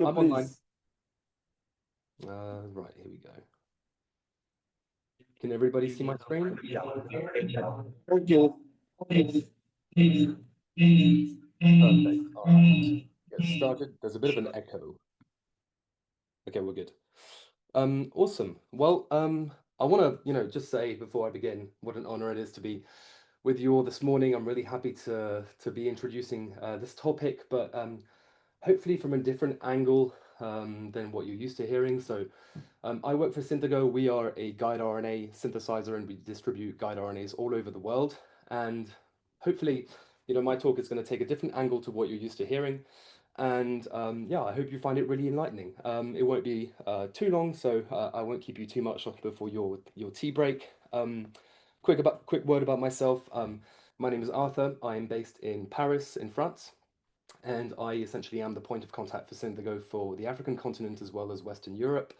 I'm online. Right, here we go. Can everybody see my screen? Okay. Perfect. All right. Get started. There's a bit of an echo. Okay, we're good. Awesome. Well, I want to, just say before I begin, what an honor it is to be with you all this morning. I'm really happy to be introducing this topic, but hopefully from a different angle than what you're used to hearing. So, I work for Synthego. We are a guide RNA synthesizer, and we distribute guide RNAs all over the world. And hopefully, my talk is going to take a different angle to what you're used to hearing. And yeah, I hope you find it really enlightening. It won't be too long, so I won't keep you too much before your tea break. Quick word about myself. My name is Arthur. I am based in Paris, in France, and I essentially am the point of contact for Synthego for the African continent as well as Western Europe.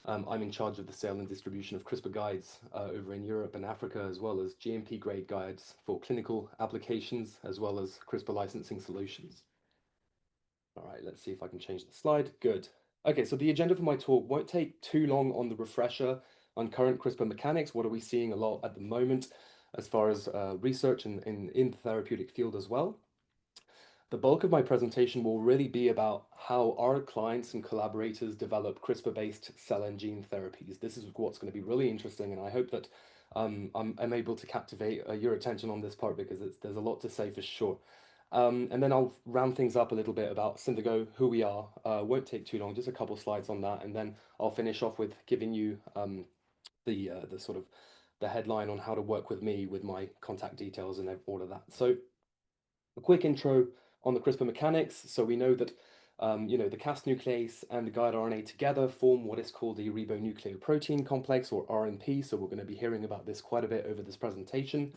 I'm in charge of the sale and distribution of CRISPR guides over in Europe and Africa, as well as GMP grade guides for clinical applications, as well as CRISPR licensing solutions. All right, let's see if I can change the slide. Good. Okay, so the agenda for my talk won't take too long on the refresher on current CRISPR mechanics. What are we seeing a lot at the moment as far as research in the therapeutic field as well? The bulk of my presentation will really be about how our clients and collaborators develop CRISPR-based cell and gene therapies. This is what's going to be really interesting, and I hope that I'm able to captivate your attention on this part because there's a lot to say for sure. And then I'll round things up a little bit about Synthego, who we are. Won't take too long, just a couple slides on that, and then I'll finish off with giving you the sort of the headline on how to work with me with my contact details and all of that. So a quick intro on the CRISPR mechanics. So we know that the Cas nuclease and the guide RNA together form what is called the ribonucleoprotein complex, or RNP. So we're going to be hearing about this quite a bit over this presentation.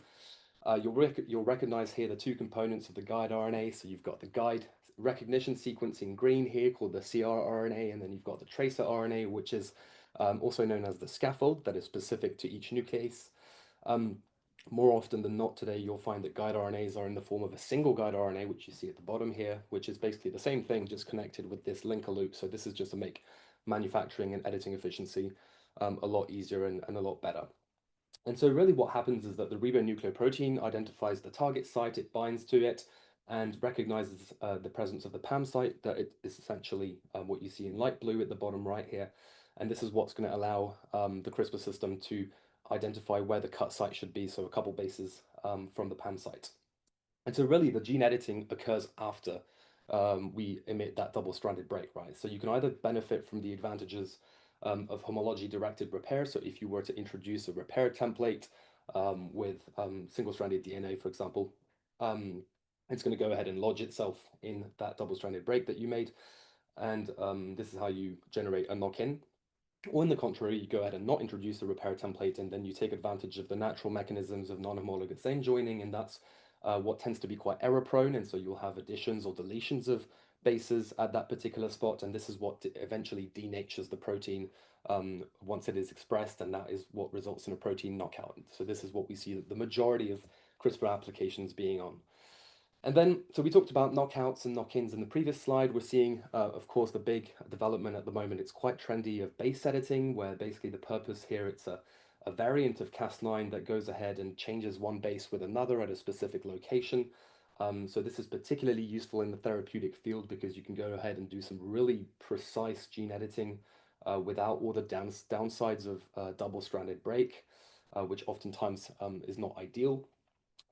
You'll recognize here the two components of the guide RNA. So you've got the guide recognition sequence in green here called the CRRNA, and then you've got the tracer RNA, which is also known as the scaffold that is specific to each nuclease. More often than not today, you'll find that guide RNAs are in the form of a single guide RNA, which you see at the bottom here, which is basically the same thing, just connected with this linker loop. So this is just to make manufacturing and editing efficiency a lot easier and a lot better. And so really what happens is that the ribonucleoprotein identifies the target site, it binds to it, and recognizes the presence of the PAM site, that it is essentially what you see in light blue at the bottom right here. And this is what's going to allow the CRISPR system to identify where the cut site should be, so a couple bases from the PAM site. And so really the gene editing occurs after we emit that double-stranded break, right? So you can either benefit from the advantages of homology-directed repair. So if you were to introduce a repair template with single-stranded DNA, for example, it's going to go ahead and lodge itself in that double-stranded break that you made. And this is how you generate a knock-in. Or in the contrary, you go ahead and not introduce a repair template, and then you take advantage of the natural mechanisms of non-homologous end joining, and that's what tends to be quite error-prone, and so you'll have additions or deletions of bases at that particular spot, and this is what eventually denatures the protein once it is expressed, and that is what results in a protein knockout. So this is what we see the majority of CRISPR applications being on. And then, so we talked about knockouts and knock-ins in the previous slide. We're seeing, of course, the big development at the moment. It's quite trendy of base editing, where basically the purpose here, it's a variant of Cas9 that goes ahead and changes one base with another at a specific location. So this is particularly useful in the therapeutic field because you can go ahead and do some really precise gene editing without all the downsides of double-stranded break, which oftentimes is not ideal.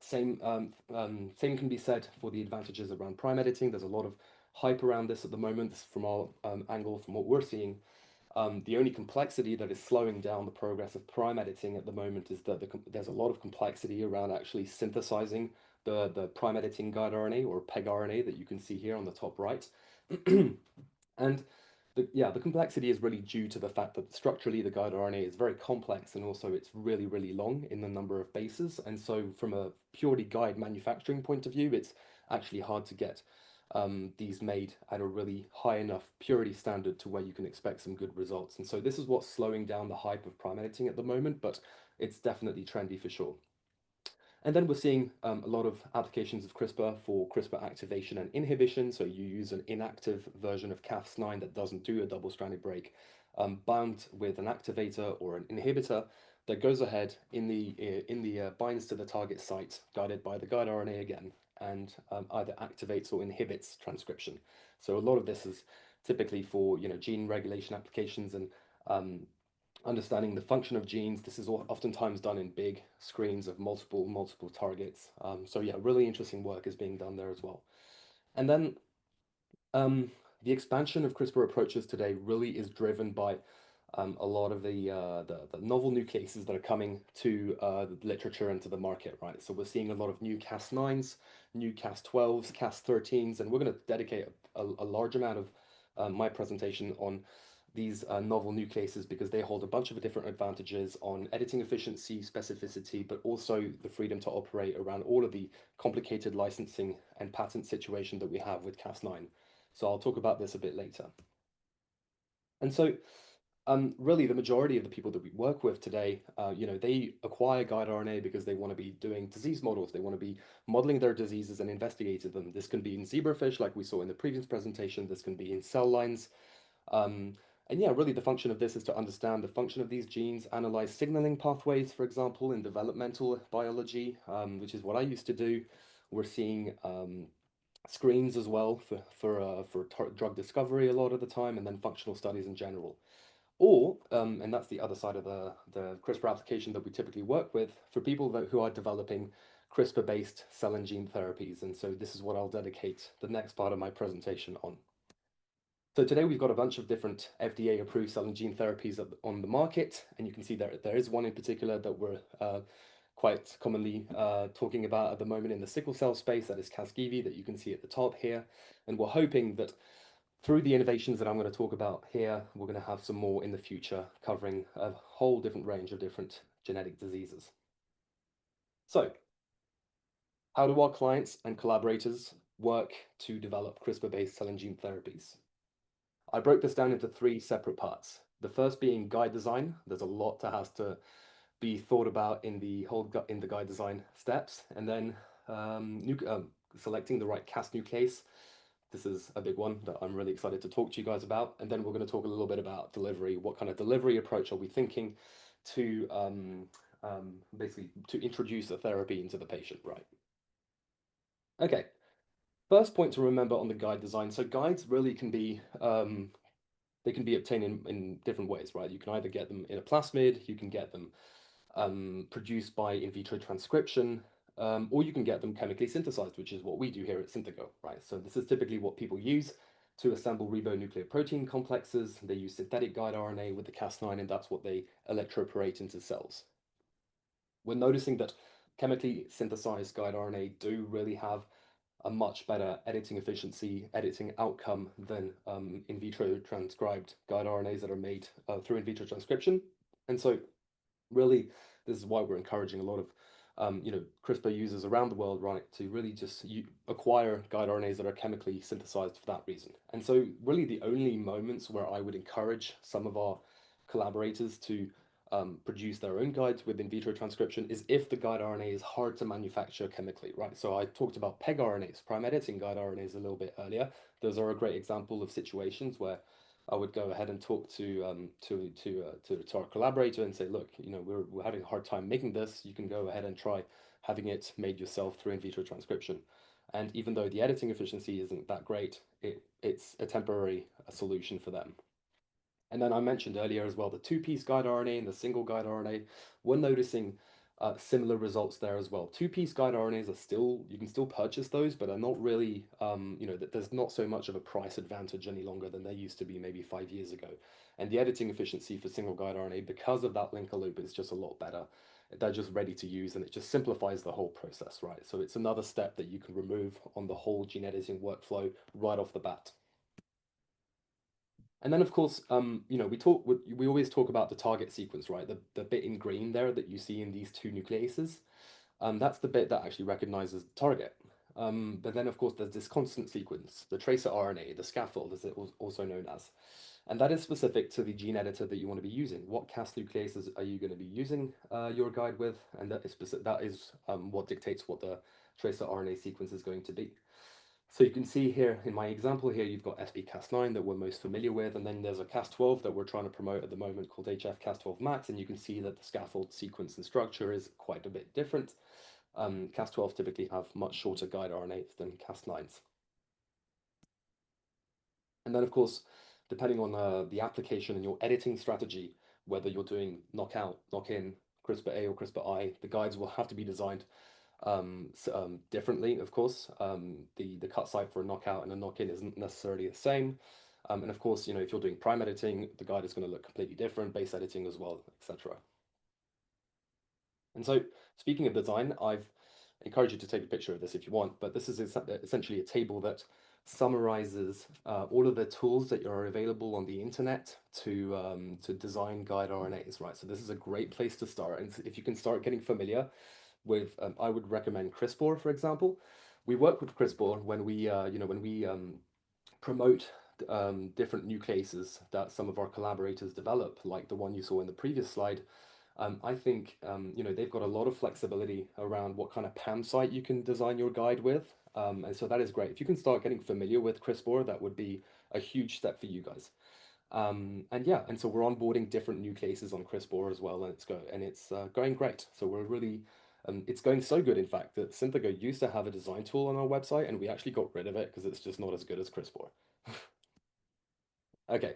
Same can be said for the advantages around prime editing. There's a lot of hype around this at the moment. This is from our angle, from what we're seeing. The only complexity that is slowing down the progress of prime editing at the moment is that there's a lot of complexity around actually synthesizing the prime editing guide RNA, or pegRNA, that you can see here on the top right. And the complexity is really due to the fact that structurally the guide RNA is very complex, and also it's really, really long in the number of bases. And so from a purely guide manufacturing point of view, it's actually hard to get these made at a really high enough purity standard to where you can expect some good results. And so this is what's slowing down the hype of prime editing at the moment, but it's definitely trendy for sure. And then we're seeing a lot of applications of CRISPR for CRISPR activation and inhibition. So you use an inactive version of Cas9 that doesn't do a double-stranded break, bound with an activator or an inhibitor that goes ahead binds to the target site, guided by the guide RNA again, and either activates or inhibits transcription. So a lot of this is typically for gene regulation applications and understanding the function of genes. This is oftentimes done in big screens of multiple targets. So yeah, really interesting work is being done there as well. And then the expansion of CRISPR approaches today really is driven by a lot of the novel nucleases that are coming to the literature and to the market, right? So we're seeing a lot of new Cas9s, new Cas12s, Cas13s, and we're going to dedicate a large amount of my presentation on these novel nucleases because they hold a bunch of different advantages on editing efficiency, specificity, but also the freedom to operate around all of the complicated licensing and patent situation that we have with Cas9. So I'll talk about this a bit later. And so really, the majority of the people that we work with today, they acquire guide RNA because they want to be doing disease models. They want to be modeling their diseases and investigating them. This can be in zebrafish, like we saw in the previous presentation. This can be in cell lines. And yeah, really the function of this is to understand the function of these genes, analyze signaling pathways, for example, in developmental biology, which is what I used to do. We're seeing screens as well for drug discovery a lot of the time, and then functional studies in general. Or, and that's the other side of the CRISPR application that we typically work with, for people who are developing CRISPR-based cell and gene therapies. And so this is what I'll dedicate the next part of my presentation on. So today we've got a bunch of different FDA-approved cell and gene therapies on the market, and you can see there is one in particular that we're quite commonly talking about at the moment in the sickle cell space, that is Casgevy, that you can see at the top here. And we're hoping that through the innovations that I'm going to talk about here, we're going to have some more in the future covering a whole different range of different genetic diseases. So, how do our clients and collaborators work to develop CRISPR-based cell and gene therapies? I broke this down into 3 separate parts. The first being guide design. There's a lot that has to be thought about in the guide design steps, and then selecting the right Cas nuclease. This is a big one that I'm really excited to talk to you guys about. And then we're going to talk a little bit about delivery. What kind of delivery approach are we thinking to basically to introduce a therapy into the patient, right? Okay, first point to remember on the guide design. So guides really can be they can be obtained in different ways, right? You can either get them in a plasmid, you can get them produced by in vitro transcription, or you can get them chemically synthesized, which is what we do here at Synthego, right? So this is typically what people use to assemble ribonucleoprotein complexes. They use synthetic guide RNA with the Cas9, and that's what they electroporate into cells. We're noticing that chemically synthesized guide RNA do really have a much better editing efficiency, editing outcome than in vitro transcribed guide RNAs that are made through in vitro transcription. And so really, this is why we're encouraging a lot of CRISPR users around the world, right, to really just acquire guide RNAs that are chemically synthesized for that reason. And so really the only moments where I would encourage some of our collaborators to produce their own guides with in vitro transcription is if the guide RNA is hard to manufacture chemically, right? So I talked about PEG RNAs, prime editing guide RNAs, a little bit earlier. Those are a great example of situations where I would go ahead and talk to our collaborator and say, look, we're having a hard time making this. You can go ahead and try having it made yourself through in vitro transcription. And even though the editing efficiency isn't that great, it's a temporary solution for them. And then I mentioned earlier as well the 2-piece guide RNA and the single guide RNA. We're noticing similar results there as well. 2-piece guide RNAs are still, you can still purchase those, but are not really, there's not so much of a price advantage any longer than there used to be maybe 5 years ago. And the editing efficiency for single guide RNA, because of that linker loop, is just a lot better. They're just ready to use, and it just simplifies the whole process, right? So it's another step that you can remove on the whole gene editing workflow right off the bat. And then, of course, we always talk about the target sequence, right? The bit in green there that you see in these 2 nucleases, that's the bit that actually recognizes the target. But then, of course, there's this constant sequence, the tracer RNA, the scaffold, as it was also known as. And that is specific to the gene editor that you want to be using. What Cas nucleases are you going to be using your guide with? And that is what dictates what the tracer RNA sequence is going to be. So you can see here in my example here, you've got SB-Cas9 that we're most familiar with, and then there's a Cas12 that we're trying to promote at the moment called HF-Cas12 Max, and you can see that the scaffold sequence and structure is quite a bit different. Cas12 typically have much shorter guide RNAs than Cas9s. And then, of course, depending on the application and your editing strategy, whether you're doing knockout, knock-in, CRISPR-A or CRISPR-I, the guides will have to be designed differently, of course. The cut site for a knockout and a knock-in isn't necessarily the same. And of course, you know, if you're doing prime editing, the guide is going to look completely different, base editing as well, etc. And so, speaking of design, I've encouraged you to take a picture of this if you want, but this is essentially a table that summarizes all of the tools that are available on the internet to design guide RNAs, right? So this is a great place to start. And if you can start getting familiar with, I would recommend CRISPR, for example. We work with CRISPR when we, promote different nucleases that some of our collaborators develop, like the one you saw in the previous slide. I think they've got a lot of flexibility around what kind of PAM site you can design your guide with, and so that is great. If you can start getting familiar with CRISPR, that would be a huge step for you guys. And so we're onboarding different nucleases on CRISPR as well, and it's going great. So we're really it's going so good, in fact, that Synthego used to have a design tool on our website, and we actually got rid of it because it's just not as good as CRISPR. Okay,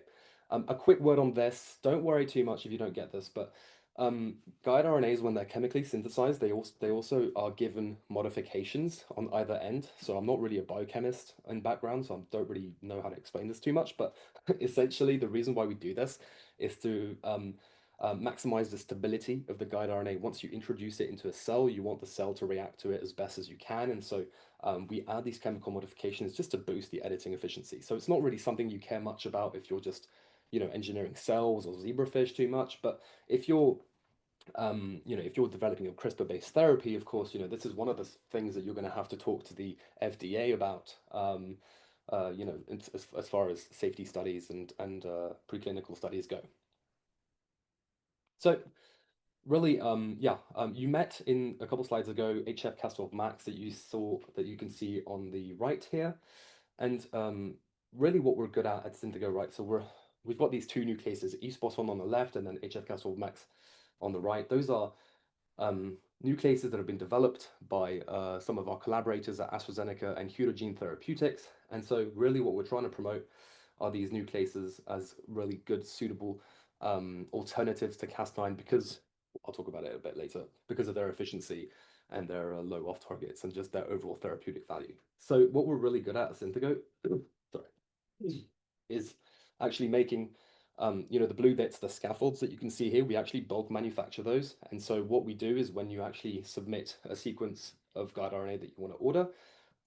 a quick word on this. Don't worry too much if you don't get this, but guide RNAs, when they're chemically synthesized, they also are given modifications on either end. So I'm not really a biochemist in background, so I don't really know how to explain this too much. But essentially, the reason why we do this is to maximize the stability of the guide RNA. Once you introduce it into a cell, you want the cell to react to it as best as you can, and so we add these chemical modifications just to boost the editing efficiency. So it's not really something you care much about if you're just, engineering cells or zebrafish too much. But if you're, if you're developing a CRISPR-based therapy, of course, this is one of the things that you're going to have to talk to the FDA about. As far as safety studies and preclinical studies go. So really, you met in a couple slides ago HF-Cas12 Max that you saw, that you can see on the right here. And really what we're good at Synthego, right? So we've got these two nucleases, E-spot on the left and then HF-Cas12 Max on the right. Those are nucleases that have been developed by some of our collaborators at AstraZeneca and Gene Therapeutics. And so really what we're trying to promote are these nucleases as really good, suitable alternatives to Cas9, because I'll talk about it a bit later, because of their efficiency and their low off targets and just their overall therapeutic value. So what we're really good at Synthego, sorry, is actually making the blue bits, the scaffolds that you can see here, we actually bulk manufacture those. And so what we do is when you actually submit a sequence of guide RNA that you want to order,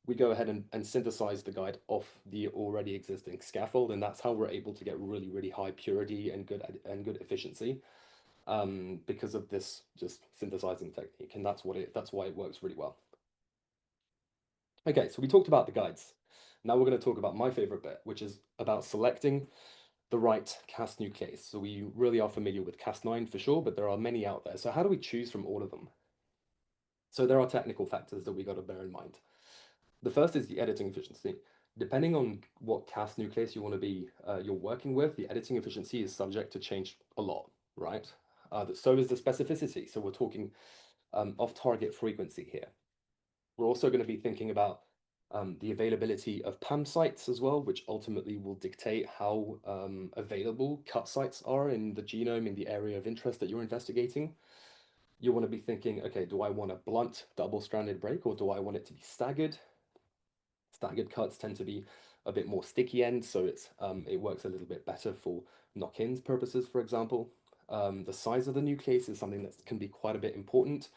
we go ahead and synthesize the guide off the already existing scaffold, and that's how we're able to get really, really high purity and good efficiency, because of this just synthesizing technique, and that's why it works really well. Okay, so we talked about the guides. Now we're going to talk about my favorite bit, which is about selecting the right Cas nuclease. So we really are familiar with Cas9 for sure, but there are many out there. So how do we choose from all of them? So there are technical factors that we got to bear in mind. The first is the editing efficiency. Depending on what Cas nuclease you want to be you're working with, the editing efficiency is subject to change a lot, right? So is the specificity. So we're talking off-target frequency here. We're also going to be thinking about the availability of PAM sites as well, which ultimately will dictate how available cut sites are in the genome in the area of interest that you're investigating. You want to be thinking, okay, do I want a blunt double-stranded break, or do I want it to be staggered? Staggered cuts tend to be a bit more sticky end, so it works a little bit better for knock-ins purposes, for example. The size of the nuclease is something that can be quite a bit important.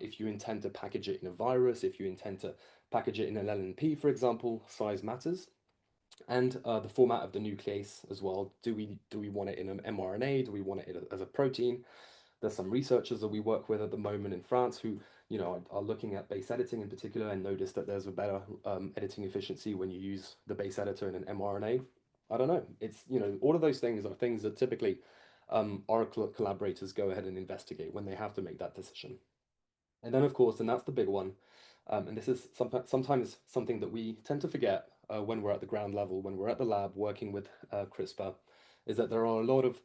If you intend to package it in a virus, if you intend to package it in an LNP, for example, size matters. And the format of the nuclease as well. Do we want it in an mRNA? Do we want it as a protein? There's some researchers that we work with at the moment in France who, are looking at base editing in particular and notice that there's a better editing efficiency when you use the base editor in an mRNA. I don't know. It's, all of those things are things that typically our collaborators go ahead and investigate when they have to make that decision. And then, of course, and that's the big one, and this is sometimes something that we tend to forget when we're at the ground level, when we're at the lab working with CRISPR, is that there are a lot of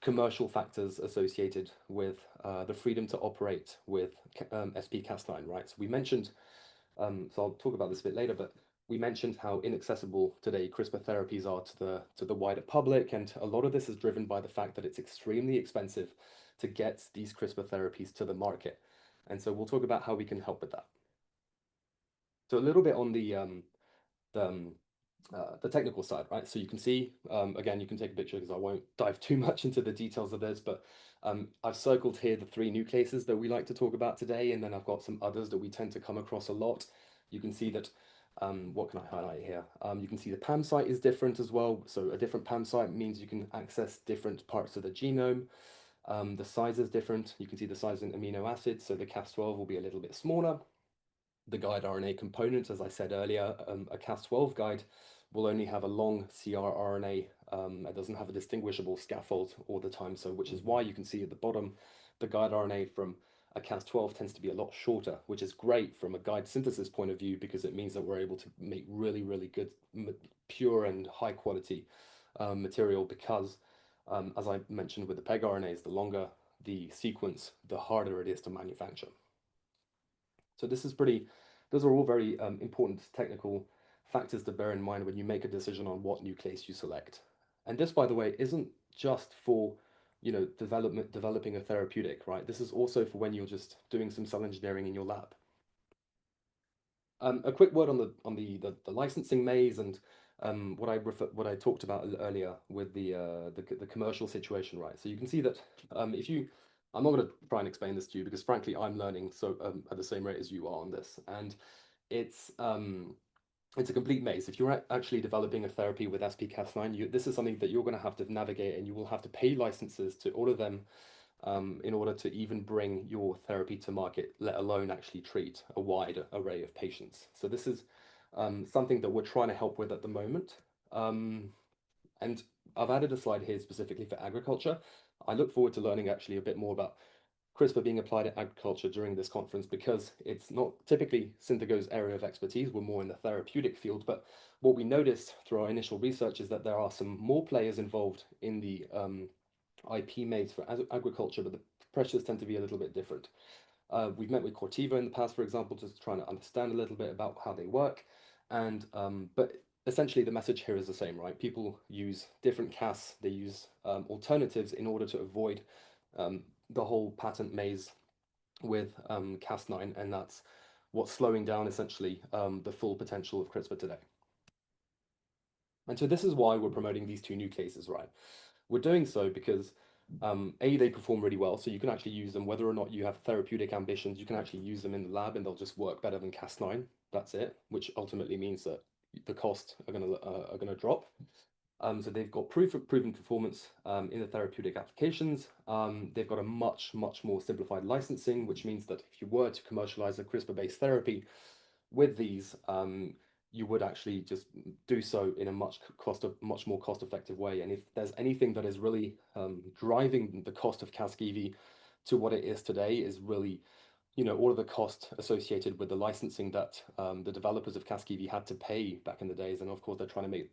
commercial factors associated with the freedom to operate with SP-Cas9, right? So we mentioned, so I'll talk about this a bit later, but we mentioned how inaccessible today CRISPR therapies are to the wider public, and a lot of this is driven by the fact that it's extremely expensive to get these CRISPR therapies to the market. And so we'll talk about how we can help with that. So a little bit on the technical side, right? So you can see, again, you can take a picture because I won't dive too much into the details of this, but I've circled here the 3 nucleases that we like to talk about today, and then I've got some others that we tend to come across a lot. You can see that, what can I highlight here? You can see the PAM site is different as well. So a different PAM site means you can access different parts of the genome. The size is different. You can see the size in amino acids, so the Cas12 will be a little bit smaller. The guide RNA component, as I said earlier, a Cas12 guide will only have a long cRNA. It doesn't have a distinguishable scaffold all the time, so which is why you can see at the bottom, the guide RNA from a Cas12 tends to be a lot shorter, which is great from a guide synthesis point of view because it means that we're able to make really, really good, pure and high quality material because, as I mentioned with the PEG RNAs, the longer the sequence, the harder it is to manufacture. So those are all very important technical factors to bear in mind when you make a decision on what nuclease you select. And this, by the way, isn't just for, developing a therapeutic, right? This is also for when you're just doing some cell engineering in your lab. A quick word on the licensing maze and what I talked about earlier with the commercial situation, right? So you can see that I'm not going to try and explain this to you because frankly I'm learning so at the same rate as you are on this, and it's a complete maze. If you're actually developing a therapy with SP-Cas9, this is something that you're going to have to navigate, and you will have to pay licenses to all of them in order to even bring your therapy to market, let alone actually treat a wide array of patients. So this is something that we're trying to help with at the moment. And I've added a slide here specifically for agriculture. I look forward to learning actually a bit more about CRISPR being applied in agriculture during this conference because it's not typically Synthego's area of expertise. We're more in the therapeutic field, but what we noticed through our initial research is that there are some more players involved in the IP maze for agriculture, but the pressures tend to be a little bit different. We've met with Corteva in the past, for example, just trying to understand a little bit about how they work, and but essentially the message here is the same, right? People use different Cas, they use alternatives in order to avoid the whole patent maze with Cas9, and that's what's slowing down essentially the full potential of CRISPR today. And so this is why we're promoting these 2 nucleases, right? We're doing so because A, they perform really well, so you can actually use them whether or not you have therapeutic ambitions. You can actually use them in the lab and they'll just work better than Cas9. That's it, which ultimately means that the costs are gonna drop. So they've got proven performance in the therapeutic applications. They've got a much more simplified licensing, which means that if you were to commercialize a CRISPR-based therapy with these, you would actually just do so in a much more cost-effective way. And if there's anything that is really driving the cost of Casgevy to what it is today, is really, all of the cost associated with the licensing that the developers of Casgevy had to pay back in the days. And of course, they're trying to make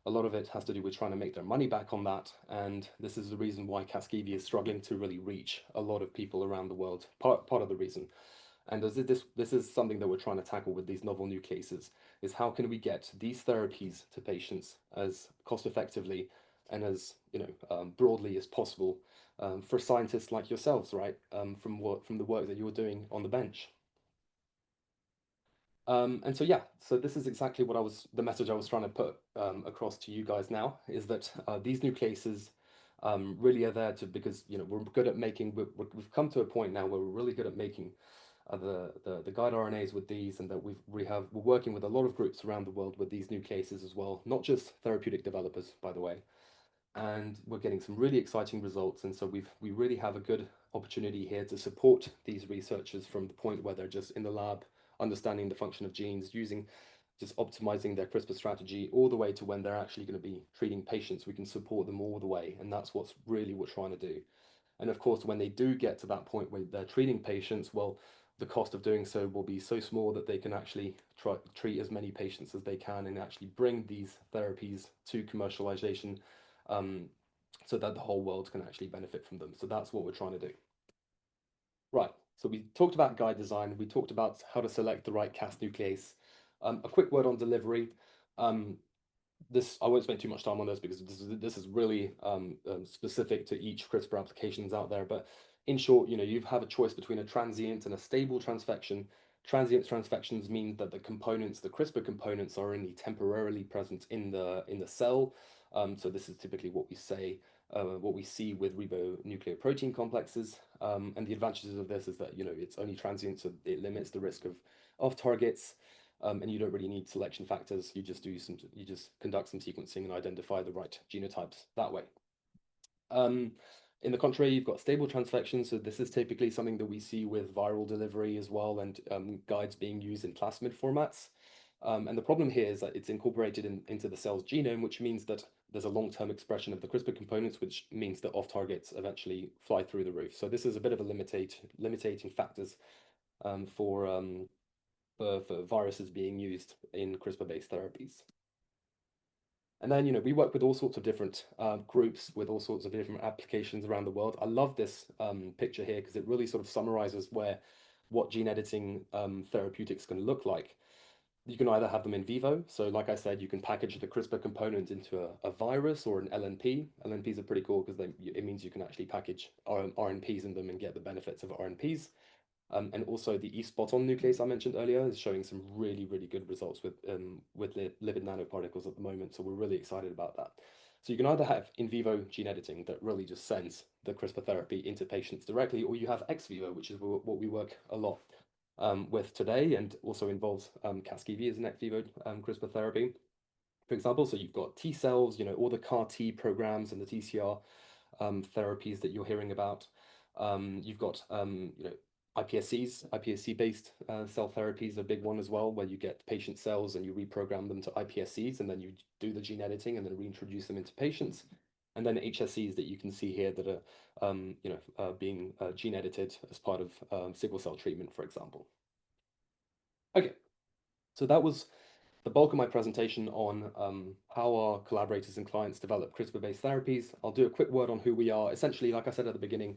a lot of it has to do with trying to make their money back on that. And this is the reason why Casgevy is struggling to really reach a lot of people around the world. Part of the reason. And this is something that we're trying to tackle with these novel nucleases, is how can we get these therapies to patients as cost effectively and as broadly as possible for scientists like yourselves, right? From the work that you're doing on the bench. And so yeah, so this is exactly the message I was trying to put across to you guys now, is that these nucleases really are there because we're good at making. We've come to a point now where we're really good at making the guide RNAs with these, and that we're working with a lot of groups around the world with these nucleases as well, not just therapeutic developers, by the way. And we're getting some really exciting results, and so we really have a good opportunity here to support these researchers from the point where they're just in the lab, understanding the function of genes, using just optimizing their CRISPR strategy all the way to when they're actually going to be treating patients. We can support them all the way, and that's what's really we're trying to do. And of course, when they do get to that point where they're treating patients, well, the cost of doing so will be so small that they can actually treat as many patients as they can and actually bring these therapies to commercialization, so that the whole world can actually benefit from them. So that's what we're trying to do. Right, so we talked about guide design, we talked about how to select the right Cas nuclease. A quick word on delivery. This I won't spend too much time on this because this is really specific to each CRISPR applications out there. But in short, you have a choice between a transient and a stable transfection. Transient transfections mean that the components, the CRISPR components, are only temporarily present in the cell. So this is typically what we say, what we see with ribonucleoprotein complexes. And the advantages of this is that it's only transient, so it limits the risk of off targets. And you don't really need selection factors. You just conduct some sequencing and identify the right genotypes that way. In the contrary, you've got stable transfection. So this is typically something that we see with viral delivery as well, and guides being used in plasmid formats. And the problem here is that it's incorporated into the cell's genome, which means that there's a long-term expression of the CRISPR components, which means that off-targets eventually fly through the roof. So this is a bit of a limiting factors for viruses being used in CRISPR-based therapies. And then, we work with all sorts of different groups with all sorts of different applications around the world. I love this picture here because it really sort of summarizes what gene editing therapeutics can look like. You can either have them in vivo. So like I said, you can package the CRISPR component into a virus or an LNP. LNPs are pretty cool because it means you can actually package RNPs in them and get the benefits of RNPs. And also the E-spot-on nuclease I mentioned earlier is showing some really, really good results with lipid nanoparticles at the moment. So we're really excited about that. So you can either have in vivo gene editing that really just sends the CRISPR therapy into patients directly, or you have ex vivo, which is what we work a lot with today, and also involves Casgevy as an ex vivo CRISPR therapy, for example. So you've got T cells, all the CAR T programs and the TCR therapies that you're hearing about. You've got iPSCs, iPSC-based cell therapies, a big one as well, where you get patient cells and you reprogram them to iPSCs, and then you do the gene editing and then reintroduce them into patients. And then HSCs that you can see here that are being gene edited as part of sickle cell treatment, for example. Okay, so that was the bulk of my presentation on how our collaborators and clients develop CRISPR-based therapies. I'll do a quick word on who we are. Essentially, like I said at the beginning,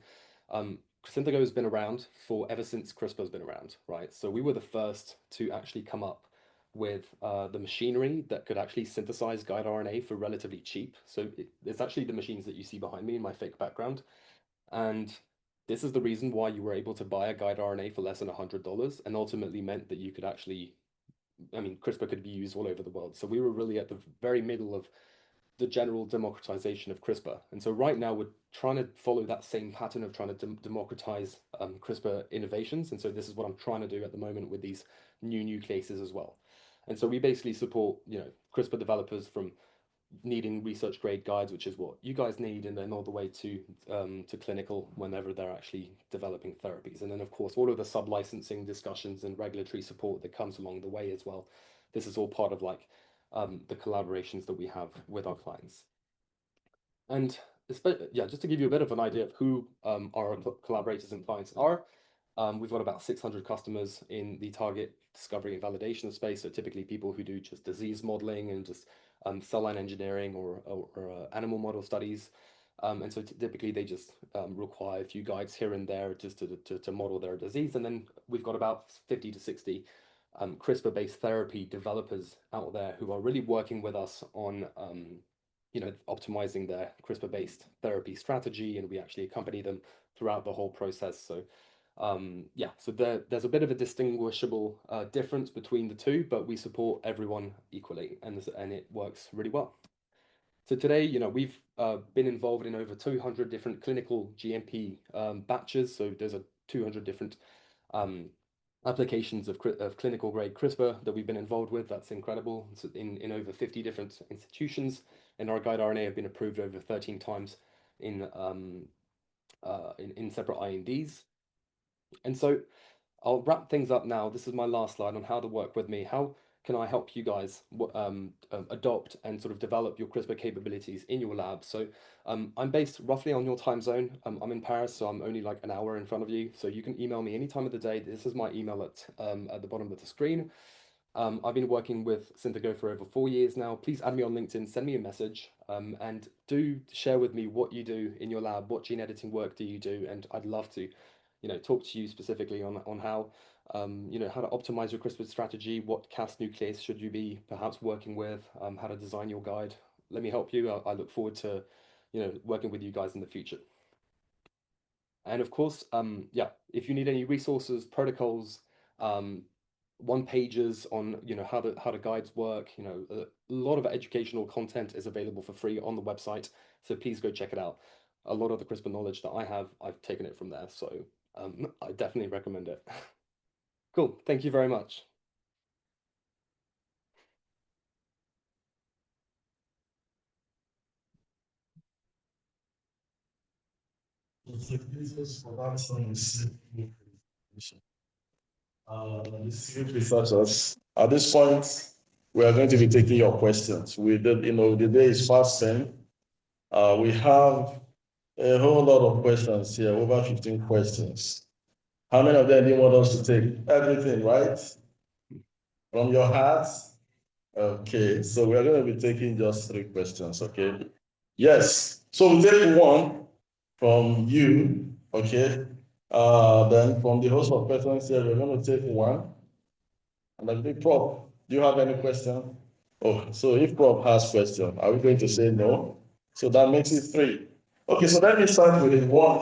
Synthego has been around ever since CRISPR's been around, right? So we were the first to actually come up with the machinery that could actually synthesize guide RNA for relatively cheap. So it's actually the machines that you see behind me in my fake background. And this is the reason why you were able to buy a guide RNA for less than $100, and ultimately meant that you could actually, CRISPR could be used all over the world. So we were really at the very middle of the general democratization of CRISPR. And so right now we're trying to follow that same pattern of trying to democratize CRISPR innovations. And so this is what I'm trying to do at the moment with these new nucleases as well. And so we basically support, CRISPR developers from needing research grade guides, which is what you guys need, and then all the way to clinical whenever they're actually developing therapies. And then of course all of the sub-licensing discussions and regulatory support that comes along the way as well. This is all part of the collaborations that we have with our clients. And yeah, just to give you a bit of an idea of who our collaborators and clients are, we've got about 600 customers in the target discovery and validation space. So typically people who do just disease modeling and just cell line engineering or animal model studies. And so typically they just require a few guides here and there just to model their disease. And then we've got about 50 to 60 CRISPR-based therapy developers out there who are really working with us on optimizing their CRISPR-based therapy strategy, and we actually accompany them throughout the whole process. So yeah, so there's a bit of a distinguishable difference between the two, but we support everyone equally, and it works really well. So today, we've been involved in over 200 different clinical GMP batches. So there's 200 different applications of clinical grade CRISPR that we've been involved with. That's incredible. It's in over 50 different institutions, and our guide RNA have been approved over 13 times in in separate INDs. And so I'll wrap things up now. This is my last slide on how to work with me. How can I help you guys adopt and sort of develop your CRISPR capabilities in your lab? So I'm based roughly on your time zone. I'm in Paris, so I'm only like an hour in front of you. So you can email me any time of the day. This is my email at the bottom of the screen. I've been working with Synthego for over 4 years now. Please add me on LinkedIn, send me a message, and do share with me what you do in your lab, what gene editing work do you do, and I'd love to, talk to you specifically on how, how to optimize your CRISPR strategy, what Cas nuclease should you be perhaps working with, how to design your guide. Let me help you. I look forward to, working with you guys in the future. And of course, yeah, if you need any resources, protocols, one pages on how the guides work, a lot of educational content is available for free on the website, so please go check it out. A lot of the CRISPR knowledge that I have, I've taken it from there, so I definitely recommend it. Cool, thank you very much. Researchers. At this point, we are going to be taking your questions. The day is fast spent. We have a whole lot of questions here, over 15 questions. How many of them do you want us to take? Everything, right? From your heart? Okay, so we're going to be taking just 3 questions, okay? Yes, so we'll take one from you, okay? Then from the host of questions here, we're going to take one. And I think, Prof, do you have any question? Oh, so if Prof has question, are we going to say no? So that makes it 3. Okay, so let me start with one.